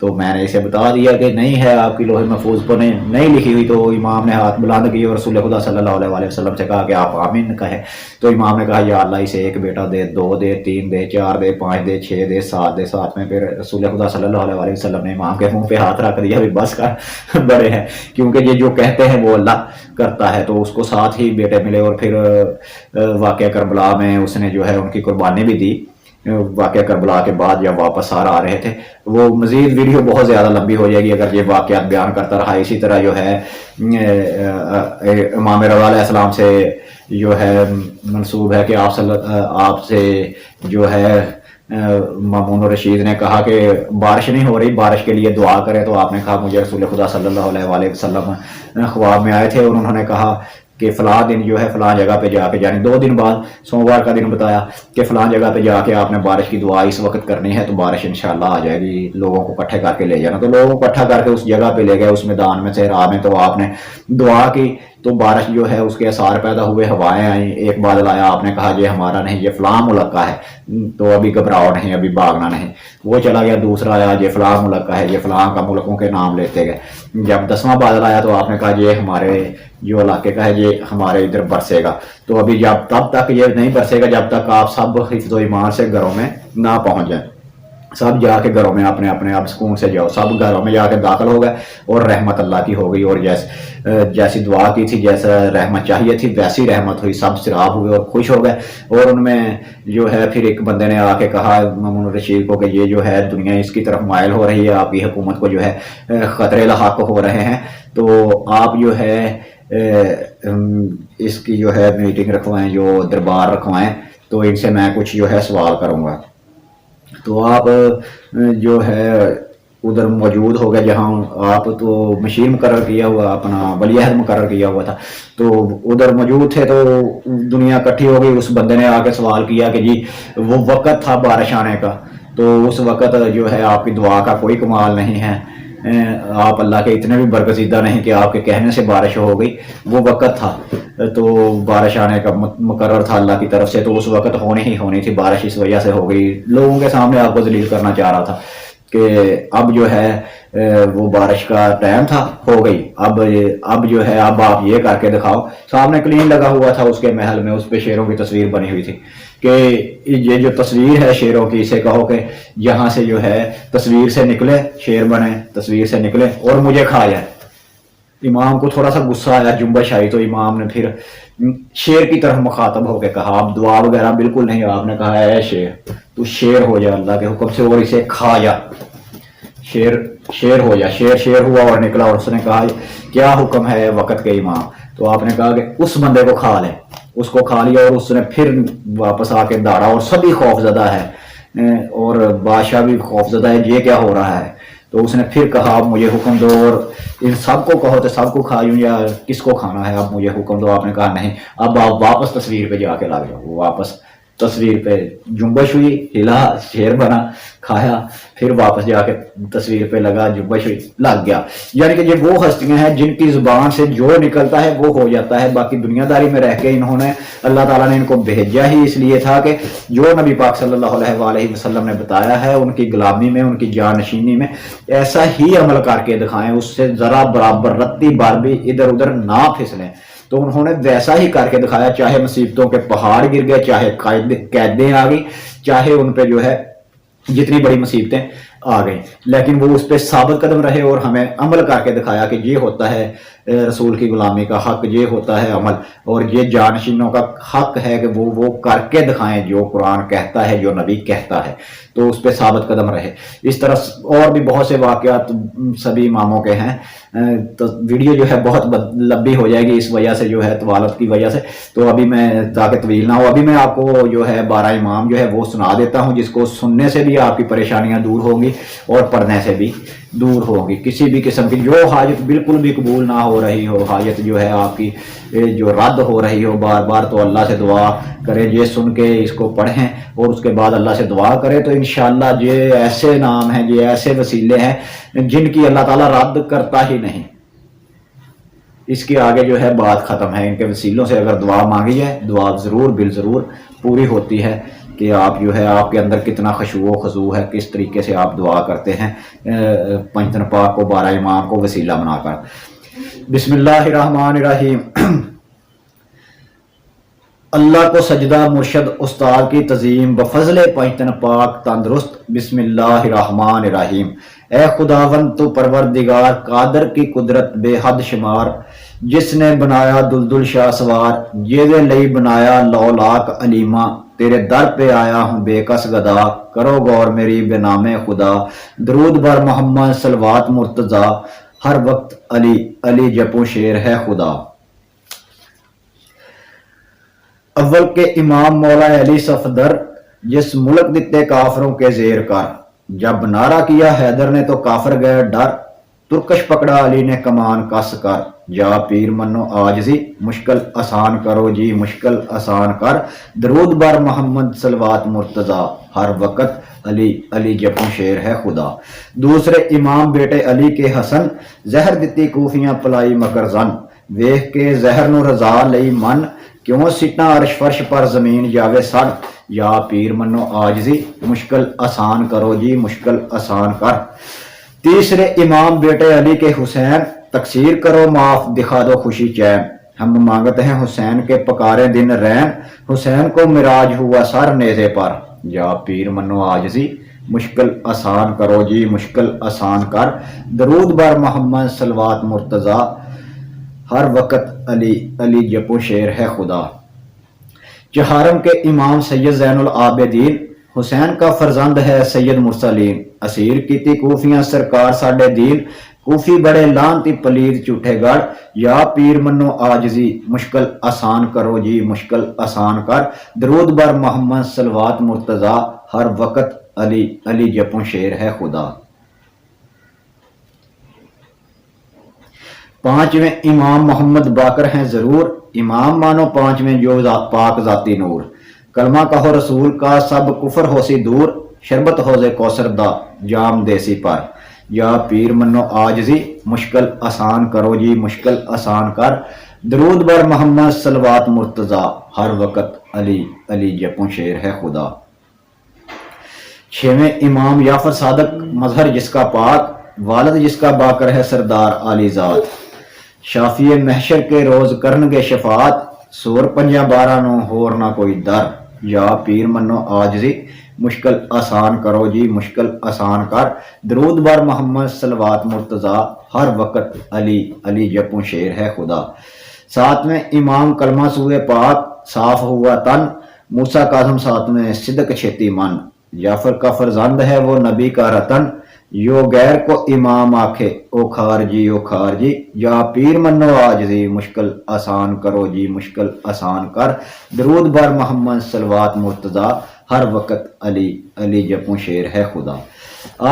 تو میں نے اسے بتا دیا کہ نہیں ہے آپ کی لوح محفوظ پر نہیں لکھی ہوئی. تو امام نے ہاتھ بلند کیے اور رسول خدا صلی اللہ علیہ وسلم سے کہا کہ آپ آمین کہیں. تو امام نے کہا یا اللہ اسے ایک بیٹا دے, 2 دے, 3 دے, 4 دے, 5 دے, 6 دے, 7 دے. ساتھ میں پھر رسول خدا صلی اللہ علیہ وسلم نے امام کے منہ پہ ہاتھ رکھ دیا, بھی بس کر بڑے ہیں, کیونکہ یہ جو کہتے ہیں وہ اللہ کرتا ہے. تو اس کو ساتھ ہی بیٹے ملے. اور پھر واقعہ کربلا میں اس نے جو ہے ان کی قربانی بھی دی. واقعہ کربلا کے بعد جب واپس آ رہے تھے, وہ مزید ویڈیو بہت زیادہ لمبی ہو جائے گی اگر یہ واقعات بیان کرتا رہا. اسی طرح جو ہے امام رضا علیہ السلام سے جو ہے منسوب ہے کہ آپ سے جو ہے مامون الرشید نے کہا کہ بارش نہیں ہو رہی, بارش کے لیے دعا کریں. تو آپ نے کہا مجھے رسول خدا صلی اللہ علیہ وسلم خواب میں آئے تھے اور انہوں نے کہا کہ فلاں دن جو ہے فلاں جگہ پہ جا کے, یعنی 2 دن بعد سوموار کا دن بتایا کہ فلاں جگہ پہ جا کے آپ نے بارش کی دعا اس وقت کرنی ہے تو بارش انشاءاللہ آ جائے گی, لوگوں کو اکٹھے کر کے لے جانا. تو لوگوں کو اکٹھا کر کے اس جگہ پہ لے گئے, اس میدان میں صحرا میں. تو آپ نے دعا کی تو بارش جو ہے اس کے اثار پیدا ہوئے, ہوائیں آئیں, ایک بادل آیا. آپ نے کہا یہ ہمارا نہیں, یہ فلاں ملک کا ہے, تو ابھی گھبراؤ نہیں, ابھی بھاگنا نہیں. وہ چلا گیا. دوسرا آیا یہ فلاں ملک کا ہے, یہ فلاں کا ملکوں کے نام لیتے گئے. جب 10واں بادل آیا تو آپ نے کہا یہ ہمارے جو علاقے کا ہے, یہ ہمارے ادھر برسے گا. تو ابھی جب تب تک یہ نہیں برسے گا جب تک آپ سب حفظ و ایمان سے گھروں میں نہ پہنچ جائیں. سب جا کے گھروں میں اپنے اپنے اب سکون سے جاؤ. سب گھروں میں جا کے داخل ہو گئے اور رحمت اللہ کی ہو گئی. اور جیسی دعا کی تھی, جیسا رحمت چاہیے تھی ویسی رحمت ہوئی. سب سراب ہوئے اور خوش ہو گئے. اور ان میں جو ہے پھر ایک بندے نے آ کے کہا مامون الرشید کو کہ یہ جو ہے دنیا اس کی طرف مائل ہو رہی ہے, آپ کی حکومت کو جو ہے خطرے لاحق ہو رہے ہیں, تو آپ جو ہے اس کی جو ہے میٹنگ رکھوائیں, جو دربار رکھوائیں, تو ان سے میں کچھ جو ہے سوال کروں گا. تو آپ جو ہے ادھر موجود ہو گئے جہاں آپ تو مشیر مقرر کیا ہوا, اپنا ولی عہد مقرر کیا ہوا تھا, تو ادھر موجود تھے. تو دنیا اکٹھی ہو گئی. اس بندے نے آ کے سوال کیا کہ جی وہ وقت تھا بارش آنے کا, تو اس وقت جو ہے آپ کی دعا کا کوئی کمال نہیں ہے, آپ اللہ کے اتنے بھی برگزیدہ نہیں کہ آپ کے کہنے سے بارش ہو گئی. وہ وقت تھا تو بارش آنے کا مقرر تھا اللہ کی طرف سے, تو اس وقت ہونی ہی ہونی تھی. بارش اس وجہ سے ہو گئی, لوگوں کے سامنے آپ کو ذلیل کرنا چاہ رہا تھا کہ اب جو ہے وہ بارش کا ٹائم تھا, ہو گئی. اب جو ہے اب آپ یہ کر کے دکھاؤ. سامنے کلین لگا ہوا تھا اس کے محل میں, اس پہ شیروں کی تصویر بنی ہوئی تھی کہ یہ جو تصویر ہے شیروں کی, اسے کہو کہ یہاں سے جو ہے تصویر سے نکلے, شیر بنے, تصویر سے نکلے اور مجھے کھا جائے. امام کو تھوڑا سا غصہ آیا, جنبش آئی. تو امام نے پھر شیر کی طرف مخاطب ہو کے کہا, اب دعا وغیرہ بالکل نہیں. آپ نے کہا اے شیر, تو شیر ہو جا اللہ کے حکم سے اور اسے کھا جا. شیر ہو جا. شیر ہوا اور نکلا. اور اس نے کہا کیا حکم ہے وقت کے امام؟ تو آپ نے کہا کہ اس بندے کو کھا لے. اس کو کھا لیا اور اس نے پھر واپس آ کے دوڑا, اور سبھی خوف زدہ ہے اور بادشاہ بھی خوف زدہ ہے, یہ کیا ہو رہا ہے. تو اس نے پھر کہا اب مجھے حکم دو, اور ان سب کو کہو تو سب کو کھایوں یا کس کو کھانا ہے, اب مجھے حکم دو. آپ نے کہا نہیں, اب آپ واپس تصویر پہ جا کے لگ جاؤ. وہ واپس تصویر پہ جنبش ہوئی, ہلا, شیر بنا, کھایا, پھر واپس جا کے تصویر پہ لگا, جنبش ہوئی, لگ گیا. یعنی کہ یہ وہ ہستیاں ہیں جن کی زبان سے جو نکلتا ہے وہ ہو جاتا ہے. باقی دنیا داری میں رہ کے انہوں نے, اللہ تعالیٰ نے ان کو بھیجا ہی اس لیے تھا کہ جو نبی پاک صلی اللہ علیہ وآلہ وسلم نے بتایا ہے ان کی غلامی میں, ان کی جانشینی میں ایسا ہی عمل کر کے دکھائیں, اس سے ذرا برابر رتی بار بھی ادھر ادھر نہ پھسلیں. تو انہوں نے ویسا ہی کر کے دکھایا, چاہے مصیبتوں کے پہاڑ گر گئے, چاہے قیدیں آ گئی, چاہے ان پہ جو ہے جتنی بڑی مصیبتیں آ گئی, لیکن وہ اس پہ ثابت قدم رہے اور ہمیں عمل کر کے دکھایا کہ یہ ہوتا ہے رسول کی غلامی کا حق, یہ ہوتا ہے عمل, اور یہ جانشینوں کا حق ہے کہ وہ کر کے دکھائیں جو قرآن کہتا ہے, جو نبی کہتا ہے, تو اس پہ ثابت قدم رہے. اس طرح اور بھی بہت سے واقعات سبھی اماموں کے ہیں. تو ویڈیو جو ہے بہت لمبی ہو جائے گی اس وجہ سے, جو ہے طوالت کی وجہ سے. تو ابھی میں, تاکہ طویل نہ ہو, ابھی میں آپ کو جو ہے 12 امام جو ہے وہ سنا دیتا ہوں, جس کو سننے سے بھی آپ کی پریشانیاں دور ہوں گی اور پڑھنے سے بھی دور ہوگی. کسی بھی قسم کی جو حاجت بالکل بھی قبول نہ ہو رہی ہو, حاجت جو ہے آپ کی جو رد ہو رہی ہو بار بار, تو اللہ سے دعا کریں, یہ سن کے اس کو پڑھیں اور اس کے بعد اللہ سے دعا کریں. تو انشاءاللہ یہ ایسے نام ہیں, یہ ایسے وسیلے ہیں جن کی اللہ تعالیٰ رد کرتا ہی نہیں. اس کے آگے جو ہے بات ختم ہے. ان کے وسیلوں سے اگر دعا مانگی جائے, دعا ضرور بالضرور پوری ہوتی ہے. کہ آپ جو ہے آپ کے اندر کتنا خشوع و خضوع ہے، کس طریقے سے آپ دعا کرتے ہیں پنجتن پاک کو 12 امام کو وسیلہ بنا کر۔ بسم اللہ الرحمن الرحیم۔ اللہ کو سجدہ مرشد استاد کی تعظیم بفضل پنجتن پاک تندرست۔ بسم اللہ الرحمن الرحیم۔ اے خداوند تو پروردگار قادر کی قدرت بے حد شمار، جس نے بنایا دلدل شاہ سوار، جیدے لئی بنایا لولاک علیمہ، تیرے در پہ آیا ہوں بے کس گدا، کرو غور میری بے نام خدا، درود بر محمد صلوات مرتضی، ہر وقت علی علی جپوں شیر ہے خدا۔ اول کے امام مولا علی صفدر، جس ملک دیتے کافروں کے زیر کر، جب نعرہ کیا حیدر نے تو کافر گئے ڈر، ترکش پکڑا علی نے کمان کس کر، جا پیر منو آجزی مشکل آسان کرو جی مشکل آسان کر، درود بر محمد صلوات مرتضی، ہر وقت علی علی جپوں شیر ہے خدا۔ دوسرے امام بیٹے علی کے حسن، زہر دتی کوفیاں پلائی مکر زن، ویخ کے زہر نو رضا لئی من، کیوں سٹنا عرش فرش پر زمین جاوے سڑ، یا پیر منو آجزی مشکل آسان کرو جی مشکل آسان کر۔ تیسرے امام بیٹے علی کے حسین، تقصیر کرو معاف دکھا دو خوشی چین، ہم مانگتے ہیں حسین کے پکارے دن رین، حسین کو مراج ہوا سر نیزے پر، یا پیر منو آجزی مشکل آسان کرو جی مشکل آسان کر، درود بر محمد صلوات مرتضی، ہر وقت علی علی جپوں شیر ہے خدا۔ چہارم کے امام سید زین العابدین، حسین کا فرزند ہے سید مرسلین، اسیر کیتی کوفیاں سرکار ساڈے دین، کوفی بڑے لانتی پلید جھوٹے گڑ، یا پیر منو آجزی مشکل آسان کرو جی مشکل آسان کر، درود بر محمد صلوات مرتضی، ہر وقت علی علی جپوں شیر ہے خدا۔ پانچویں امام محمد باقر ہیں ضرور، امام مانو پانچویں جو پاک ذاتی نور، کلمہ کہو رسول کا سب کفر ہو سی دور، شربت حوض کوثر دا جام دیسی پر، یا پیر منو آجزی مشکل آسان کرو جی مشکل آسان کر، درود بر محمد صلوات مرتضی، ہر وقت علی علی جپوں شیر ہے خدا۔ چھویں امام یافر صادق، مظہر جس کا پاک، والد جس کا باقر ہے سردار عالی ذات، شافی محشر کے روز کرنگے شفاعت، سور پنجا 12 نو ہور نہ کوئی در، یا پیر منو آجزی مشکل آسان کرو جی مشکل آسان کر، درود بر محمد صلوات مرتضی، ہر وقت علی علی جپوں شیر ہے خدا۔ ساتویں امام کلمہ سوئے پاک، صاف ہوا تن، موسیٰ کاظم ساتویں صدق چھیتی من، جعفر کا فرزند ہے وہ نبی کا رتن، یو غیر کو امام آکھے او کھار جی، یا پیر منو آجزی مشکل آسان کرو جی مشکل آسان کر، درود بر محمد صلوات مرتضی، ہر وقت علی علی جپوں شیر ہے خدا۔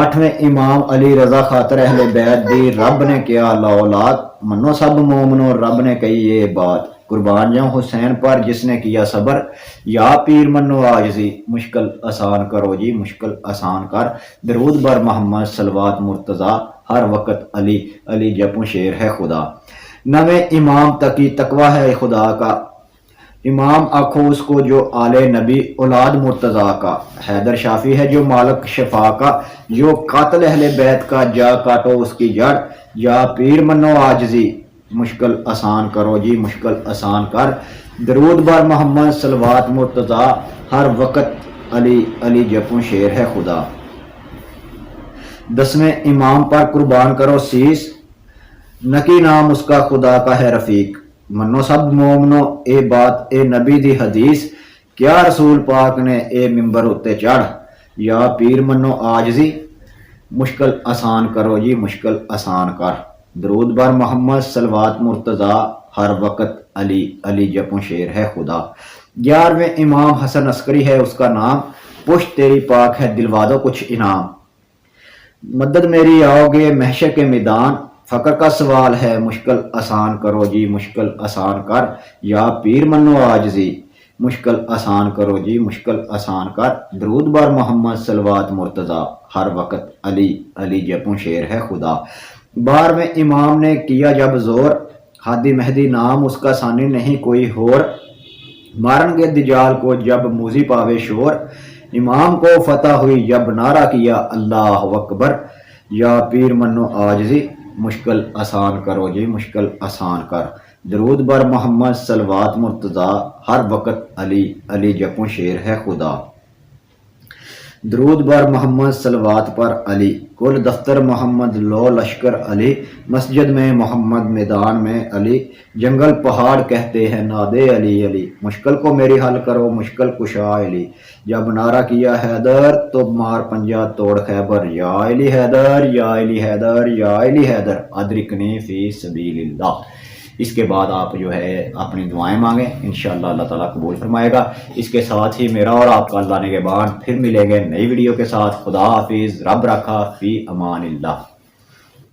آٹھویں امام علی رضا خاطر اہل بیت دی، رب نے کیا لولاک، منو سب مومنو رب نے کہی یہ بات، قربان جاؤں حسین پر جس نے کیا صبر، یا پیر منو آجزی مشکل آسان کرو جی مشکل آسان کر، درود بر محمد صلوات مرتضی، ہر وقت علی علی جپوں شیر ہے خدا۔ نویں امام تقی تقوی ہے خدا کا، امام آنکھو اس کو جو آل نبی اولاد مرتضی کا، حیدر شافی ہے جو مالک شفا کا، جو قاتل اہل بیت کا جا کاٹو اس کی جڑ، یا پیر منو آجزی مشکل آسان کرو جی مشکل آسان کر، درود بر محمد صلوات مرتضی، ہر وقت علی علی جپوں شیر ہے خدا۔ دسویں امام پر قربان کرو سیس، نکی نام اس کا خدا کا ہے رفیق، منو سب مومنو اے بات اے نبی دی حدیث، کیا رسول پاک نے اے ممبر اتے چڑھ، یا پیر منو آجزی مشکل آسان کرو جی مشکل آسان کر، درود بر محمد صلوات مرتضی، ہر وقت علی علی جپوں شیر ہے خدا۔ 11ویں امام حسن عسکری ہے اس کا نام، پشت تیری پاک ہے دلوا دو کچھ انعام، مدد میری آؤ گے محشر کے میدان، فقر کا سوال ہے مشکل آسان کرو جی مشکل آسان کر، یا پیر منو آجزی مشکل آسان کرو جی مشکل آسان کر، درود بر محمد صلوات مرتضی، ہر وقت علی علی جپوں شیر ہے خدا۔ 12ویں امام نے کیا جب زور، ہادی مہدی نام اس کا ثانی نہیں کوئی اور، مارن گے دجال کو جب موزی پاوے شور، امام کو فتح ہوئی جب نعرہ کیا اللہ اکبر، یا پیر منو آجزی مشکل آسان کرو جی مشکل آسان کر، درود بر محمد صلوات مرتضی، ہر وقت علی علی جپوں شیر ہے خدا، درود بر محمد صلوات پر علی، کل دفتر محمد لو لشکر علی، مسجد میں محمد میدان میں علی، جنگل پہاڑ کہتے ہیں نادے علی علی، مشکل کو میری حل کرو مشکل کشا علی، جب نعرہ کیا حیدر تو مار پنجہ توڑ خیبر، یا علی حیدر یا علی حیدر یا علی حیدر ادرکنی فی سبیل اللہ۔ اس کے بعد آپ جو ہے اپنی دعائیں مانگیں، انشاءاللہ اللہ تعالیٰ قبول فرمائے گا۔ اس کے ساتھ ہی میرا اور آپ کا اللہ نے کے بعد پھر ملیں گے نئی ویڈیو کے ساتھ۔ خدا حافظ، رب رکھا، فی امان اللہ۔